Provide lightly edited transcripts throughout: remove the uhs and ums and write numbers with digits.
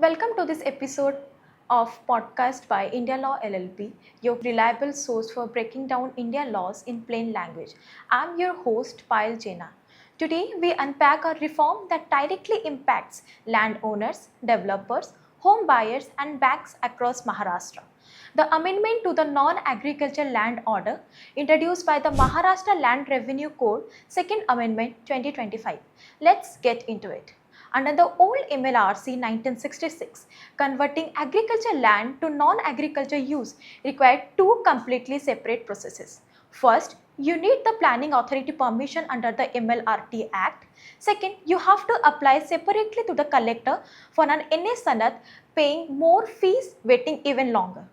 Welcome to this episode of podcast by IndiaLaw LLP, your reliable source for breaking down Indian laws in plain language. I'm your host Payal Jena. Today we unpack a reform that directly impacts landowners, developers, home buyers and banks across Maharashtra. The amendment to the Non-Agriculture Land Order introduced by the Maharashtra Land Revenue Code, Second Amendment 2025. Let's get into it. Under the old MLRC 1966, converting agriculture land to non-agriculture use required two completely separate processes. First, you need the planning authority permission under the MLRT Act. Second, you have to apply separately to the collector for an NA Sanat, paying more fees, waiting even longer.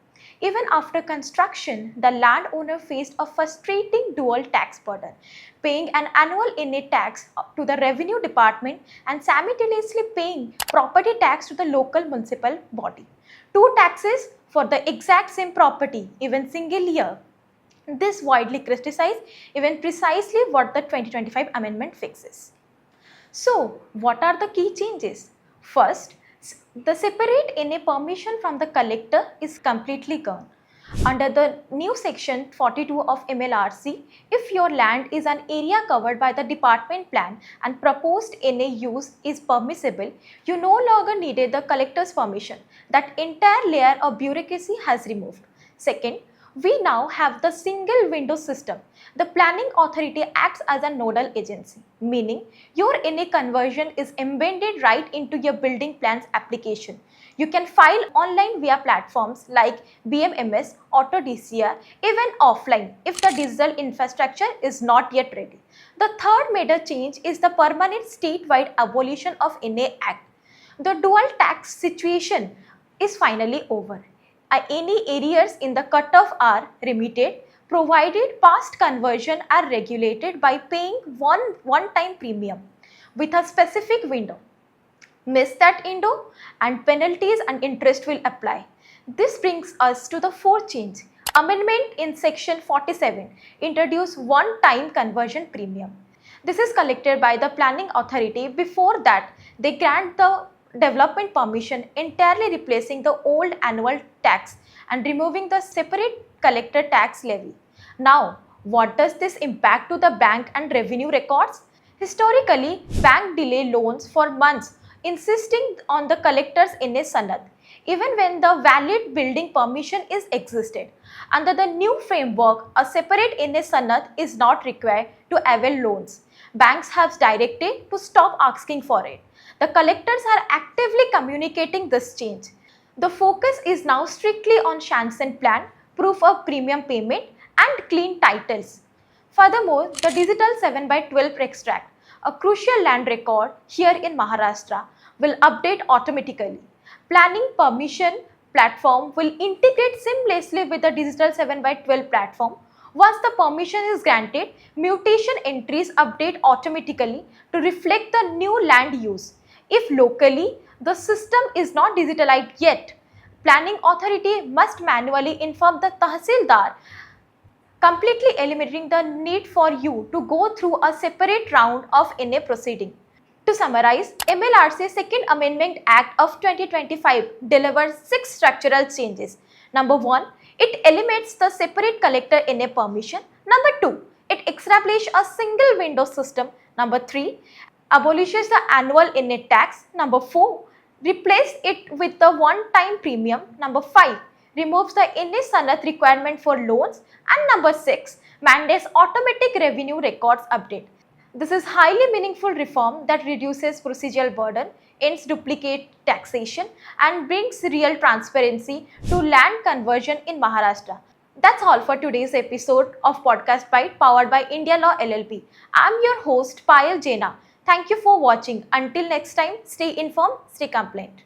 Even after construction, the landowner faced a frustrating dual tax burden, paying an annual NA tax to the revenue department and simultaneously paying property tax to the local municipal body. Two taxes for the exact same property, even single year. This widely criticized, even precisely what the 2025 amendment fixes. So, what are the key changes? First, the separate NA permission from the collector is completely gone. Under the new section 42 of MLRC, if your land is an area covered by the department plan and proposed NA use is permissible, you no longer needed the collector's permission. That entire layer of bureaucracy has removed. Second, we now have the single window system. The planning authority acts as a nodal agency, meaning your NA conversion is embedded right into your building plans application. You can file online via platforms like BMMS, AutoDCR, even offline if the digital infrastructure is not yet ready. The third major change is the permanent statewide abolition of NA Act. The dual tax situation is finally over. Any arrears in the cutoff are remitted, provided past conversion are regulated by paying one-time premium with a specific window. Miss that window and penalties and interest will apply. This brings us to the fourth change. Amendment in section 47 introduce one-time conversion premium. This is collected by the planning authority. Before that, they grant the development permission, entirely replacing the old annual tax and removing the separate collector tax levy. Now, what does this impact to the bank and revenue records? Historically, bank delay loans for months, insisting on the collector's NA Sanat, even when the valid building permission is existed. Under the new framework, a separate NA Sanat is not required to avail loans. Banks have directed to stop asking for it. The collectors are actively communicating this change. The focus is now strictly on sanction plan, proof of premium payment and clean titles. Furthermore, the digital 7/12 extract, a crucial land record here in Maharashtra, will update automatically. Planning permission platform will integrate seamlessly with the digital 7/12 platform. Once the permission is granted, mutation entries update automatically to reflect the new land use. If locally the system is not digitalized yet, planning authority must manually inform the Tahsildar, completely eliminating the need for you to go through a separate round of NA proceeding. To summarize, MLRC Second Amendment Act of 2025 delivers 6 structural changes. Number 1, it eliminates the separate collector NA permission. Number 2, it establishes a single window system. Number 3, abolishes the annual NA tax. Number 4, replace it with the one-time premium. Number 5, removes the NA Sanat requirement for loans. And number 6, mandates automatic revenue records update. This is highly meaningful reform that reduces procedural burden, ends duplicate taxation and brings real transparency to land conversion in Maharashtra. That's all for today's episode of Podcast Bite powered by IndiaLaw LLP. I'm your host Payal Jena. Thank you for watching. Until next time, stay informed, stay compliant.